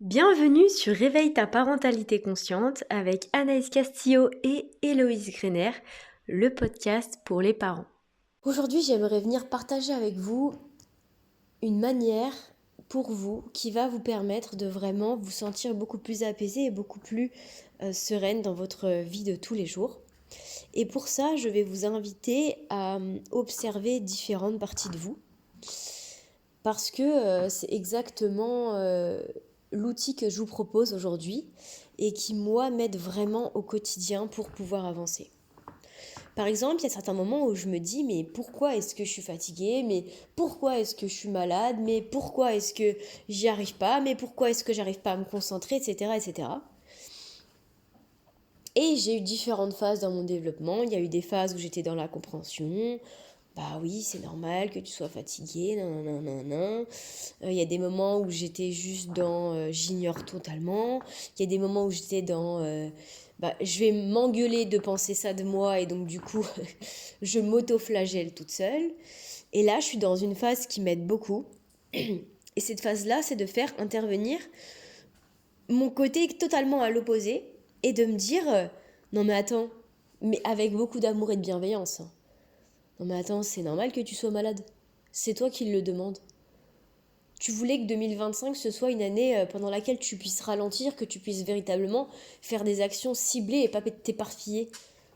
Bienvenue sur Réveille ta parentalité consciente avec Anaïs Castillo et Héloïse Grener, le podcast pour les parents. Aujourd'hui, j'aimerais venir partager avec vous une manière pour vous qui va vous permettre de vraiment vous sentir beaucoup plus apaisé et beaucoup plus sereine dans votre vie de tous les jours. Et pour ça, je vais vous inviter à observer différentes parties de vous parce que c'est exactement l'outil que je vous propose aujourd'hui et qui, moi, m'aide vraiment au quotidien pour pouvoir avancer. Par exemple, il y a certains moments où je me dis, mais pourquoi est-ce que je suis fatiguée? Mais pourquoi est-ce que je suis malade? Mais pourquoi est-ce que j'y arrive pas? Mais pourquoi est-ce que j'arrive pas à me concentrer, etc., etc. Et j'ai eu différentes phases dans mon développement. Il y a eu des phases où j'étais dans la compréhension. Bah oui, c'est normal que tu sois fatiguée, nanana. Il y a des moments où j'étais juste dans j'ignore totalement. Il y a des moments où j'étais dans je vais m'engueuler de penser ça de moi et donc du coup je m'auto-flagelle toute seule. Et là, je suis dans une phase qui m'aide beaucoup. Et cette phase-là, c'est de faire intervenir mon côté totalement à l'opposé et de me dire non mais attends, mais avec beaucoup d'amour et de bienveillance, hein. Non mais attends, c'est normal que tu sois malade. C'est toi qui le demandes. Tu voulais que 2025 ce soit une année pendant laquelle tu puisses ralentir, que tu puisses véritablement faire des actions ciblées et pas t'éparpiller.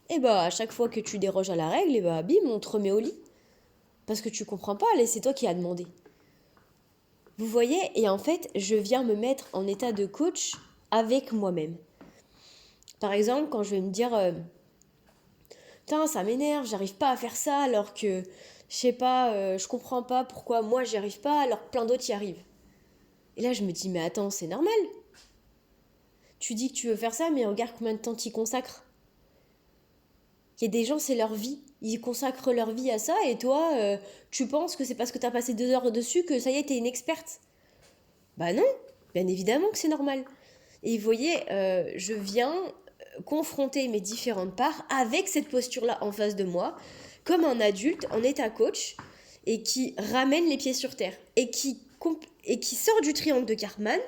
Et bah à chaque fois que tu déroges à la règle, et bah bim, on te remet au lit. Parce que tu comprends pas, allez, c'est toi qui as demandé. Vous voyez, et en fait, je viens me mettre en état de coach avec moi-même. Par exemple, quand je vais me dire putain, ça m'énerve, j'arrive pas à faire ça alors que je sais pas, je comprends pas pourquoi moi j'y arrive pas alors que plein d'autres y arrivent. Et là, je me dis, mais attends, c'est normal. Tu dis que tu veux faire ça, mais regarde combien de temps tu y consacres. Il y a des gens, c'est leur vie. Ils consacrent leur vie à ça, et toi, tu penses que c'est parce que t'as passé 2 heures dessus que ça y est, t'es une experte. Bah non, bien évidemment que c'est normal. Et vous voyez, je viens confronter mes différentes parts avec cette posture-là en face de moi, comme un adulte en état coach, et qui ramène les pieds sur terre, et qui sort du triangle de Cartman,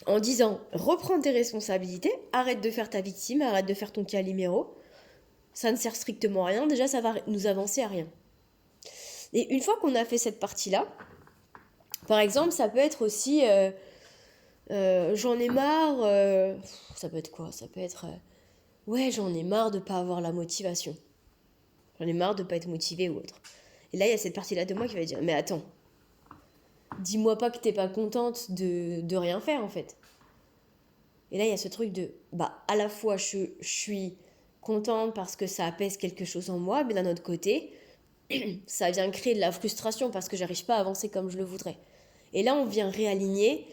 en disant reprends tes responsabilités, arrête de faire ta victime, arrête de faire ton caliméro, ça ne sert strictement à rien, déjà ça va nous avancer à rien. Et une fois qu'on a fait cette partie-là, par exemple, ça peut être aussi j'en ai marre, ça peut être quoi? Ça peut être ouais, j'en ai marre de pas avoir la motivation, j'en ai marre de pas être motivée ou autre. Et là, il y a cette partie-là de moi qui va dire mais attends, dis-moi pas que t'es pas contente de rien faire en fait. Et là, il y a ce truc de, à la fois, je suis contente parce que ça apaise quelque chose en moi, mais d'un autre côté, ça vient créer de la frustration parce que j'arrive pas à avancer comme je le voudrais. Et là, on vient réaligner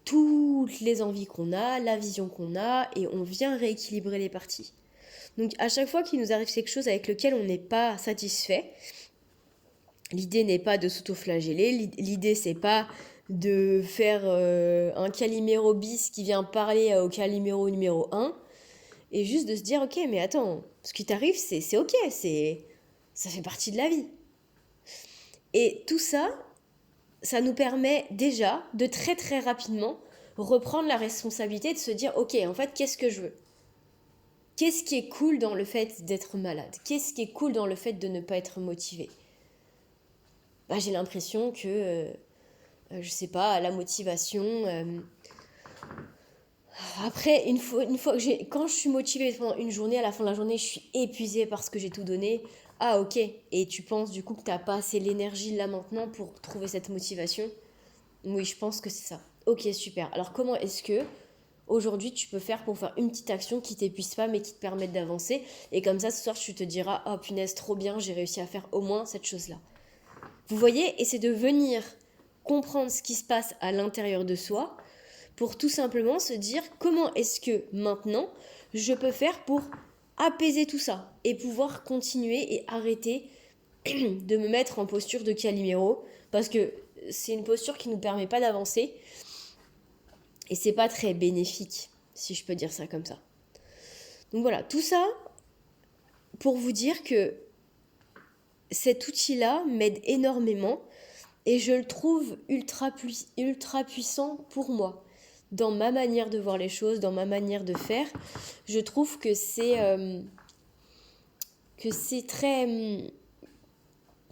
toutes les envies qu'on a, la vision qu'on a, et on vient rééquilibrer les parties. Donc, à chaque fois qu'il nous arrive quelque chose avec lequel on n'est pas satisfait, l'idée n'est pas de s'auto-flageller, l'idée c'est pas de faire un Calimero bis qui vient parler au Calimero numéro 1, et juste de se dire ok mais attends, ce qui t'arrive c'est ok, ça fait partie de la vie. Et tout ça, ça nous permet déjà de très très rapidement reprendre la responsabilité de se dire ok en fait qu'est-ce que je veux? Qu'est-ce qui est cool dans le fait d'être malade? Qu'est-ce qui est cool dans le fait de ne pas être motivé? J'ai l'impression que je sais pas, la motivation. Après, une fois que quand je suis motivée pendant une journée, à la fin de la journée, je suis épuisée parce que j'ai tout donné. Ah ok. Et tu penses du coup que t'as pas assez l'énergie là maintenant pour trouver cette motivation? Oui, je pense que c'est ça. Ok, super. Alors comment est-ce que aujourd'hui tu peux faire pour faire une petite action qui t'épuise pas mais qui te permette d'avancer? Et comme ça, ce soir, tu te diras, oh punaise, trop bien, j'ai réussi à faire au moins cette chose-là. Vous voyez? Et c'est de venir comprendre ce qui se passe à l'intérieur de soi pour tout simplement se dire comment est-ce que maintenant je peux faire pour apaiser tout ça et pouvoir continuer et arrêter de me mettre en posture de Calimero parce que c'est une posture qui ne nous permet pas d'avancer et c'est pas très bénéfique si je peux dire ça comme ça. Donc voilà, tout ça pour vous dire que cet outil-là m'aide énormément Et je le trouve ultra puissant pour moi. Dans ma manière de voir les choses, dans ma manière de faire, je trouve que c'est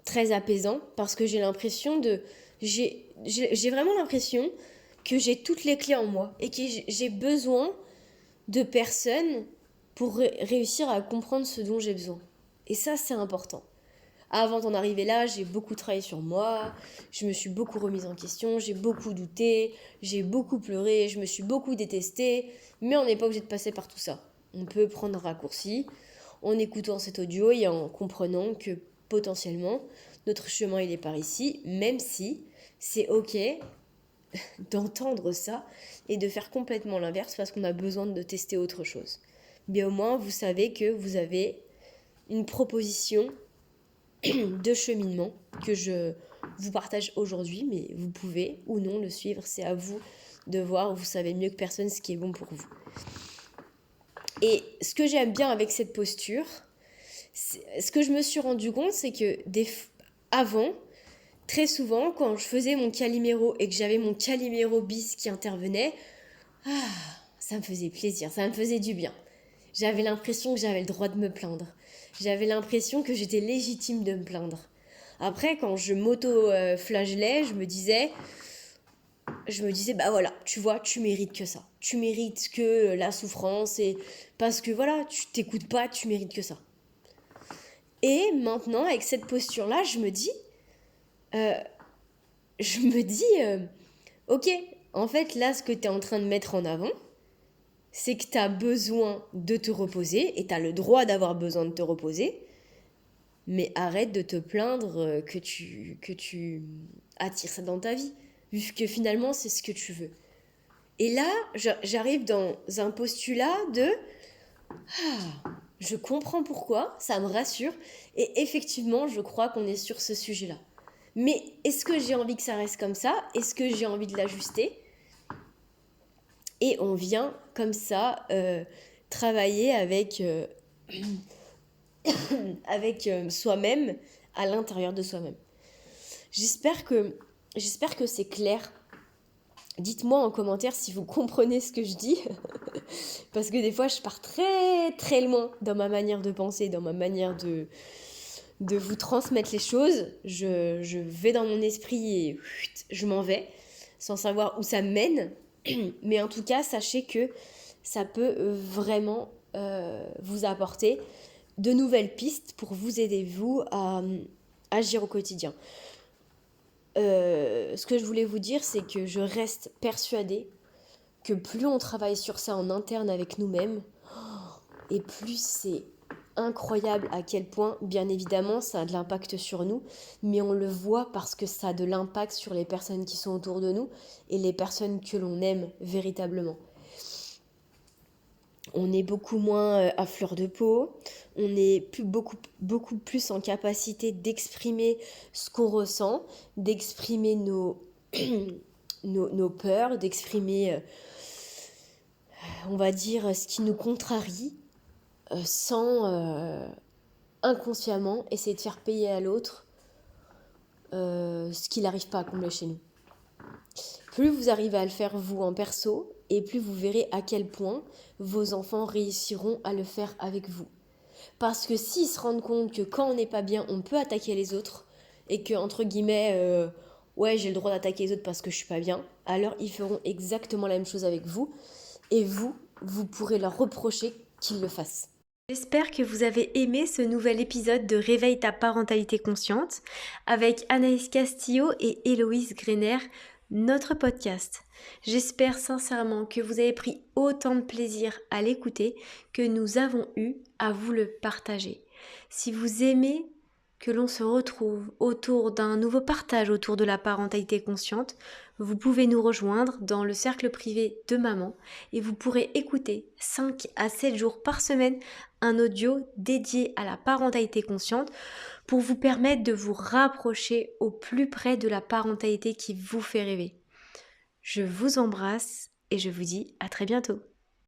très apaisant parce que j'ai vraiment l'impression que j'ai toutes les clés en moi et que j'ai besoin de personnes pour réussir à comprendre ce dont j'ai besoin. Et ça, c'est important. Avant d'en arriver là, j'ai beaucoup travaillé sur moi, je me suis beaucoup remise en question, j'ai beaucoup douté, j'ai beaucoup pleuré, je me suis beaucoup détestée, mais on n'est pas obligé de passer par tout ça. On peut prendre un raccourci en écoutant cet audio et en comprenant que potentiellement notre chemin il est par ici, même si c'est ok d'entendre ça et de faire complètement l'inverse parce qu'on a besoin de tester autre chose. Mais au moins vous savez que vous avez une proposition de cheminement que je vous partage aujourd'hui, mais vous pouvez ou non le suivre, c'est à vous de voir, vous savez mieux que personne ce qui est bon pour vous. Et ce que j'aime bien avec cette posture, ce que je me suis rendu compte, c'est que avant, très souvent, quand je faisais mon Calimero et que j'avais mon Calimero bis qui intervenait, ça me faisait plaisir, ça me faisait du bien. J'avais l'impression que j'avais le droit de me plaindre. J'avais l'impression que j'étais légitime de me plaindre. Après, quand je m'auto-flagellais, je me disais, bah voilà, tu vois, tu mérites que ça. Tu mérites que la souffrance et parce que voilà, tu t'écoutes pas, tu mérites que ça. Et maintenant, avec cette posture-là, je me dis, ok, en fait, là, ce que tu es en train de mettre en avant, c'est que tu as besoin de te reposer et tu as le droit d'avoir besoin de te reposer, mais arrête de te plaindre que tu attires ça dans ta vie, vu que finalement, c'est ce que tu veux. Et là, j'arrive dans un postulat de je comprends pourquoi, ça me rassure, et effectivement, je crois qu'on est sur ce sujet-là. Mais est-ce que j'ai envie que ça reste comme ça ? Est-ce que j'ai envie de l'ajuster ? Et on vient comme ça travailler avec soi-même, à l'intérieur de soi-même. J'espère que c'est clair. Dites-moi en commentaire si vous comprenez ce que je dis, parce que des fois je pars très très loin dans ma manière de penser, dans ma manière de vous transmettre les choses. Je vais dans mon esprit et je m'en vais, sans savoir où ça me mène. Mais en tout cas, sachez que ça peut vraiment vous apporter de nouvelles pistes pour vous aider, vous, à agir au quotidien. Ce que je voulais vous dire, c'est que je reste persuadée que plus on travaille sur ça en interne avec nous-mêmes, et plus c'est incroyable à quel point, bien évidemment, ça a de l'impact sur nous, mais on le voit parce que ça a de l'impact sur les personnes qui sont autour de nous et les personnes que l'on aime véritablement. On est beaucoup moins à fleur de peau, on est beaucoup plus en capacité d'exprimer ce qu'on ressent, d'exprimer nos peurs, d'exprimer, on va dire, ce qui nous contrarie, sans inconsciemment essayer de faire payer à l'autre ce qu'il n'arrive pas à combler chez nous. Plus vous arrivez à le faire vous en perso, et plus vous verrez à quel point vos enfants réussiront à le faire avec vous. Parce que s'ils se rendent compte que quand on n'est pas bien, on peut attaquer les autres, et que, entre guillemets, ouais, j'ai le droit d'attaquer les autres parce que je suis pas bien, alors ils feront exactement la même chose avec vous, et vous pourrez leur reprocher qu'ils le fassent. J'espère que vous avez aimé ce nouvel épisode de Réveille ta parentalité consciente avec Anaïs Castillo et Héloïse Grener, notre podcast. J'espère sincèrement que vous avez pris autant de plaisir à l'écouter que nous avons eu à vous le partager. Si vous aimez que l'on se retrouve autour d'un nouveau partage autour de la parentalité consciente, vous pouvez nous rejoindre dans le cercle privé de maman et vous pourrez écouter 5 à 7 jours par semaine un audio dédié à la parentalité consciente pour vous permettre de vous rapprocher au plus près de la parentalité qui vous fait rêver. Je vous embrasse et je vous dis à très bientôt.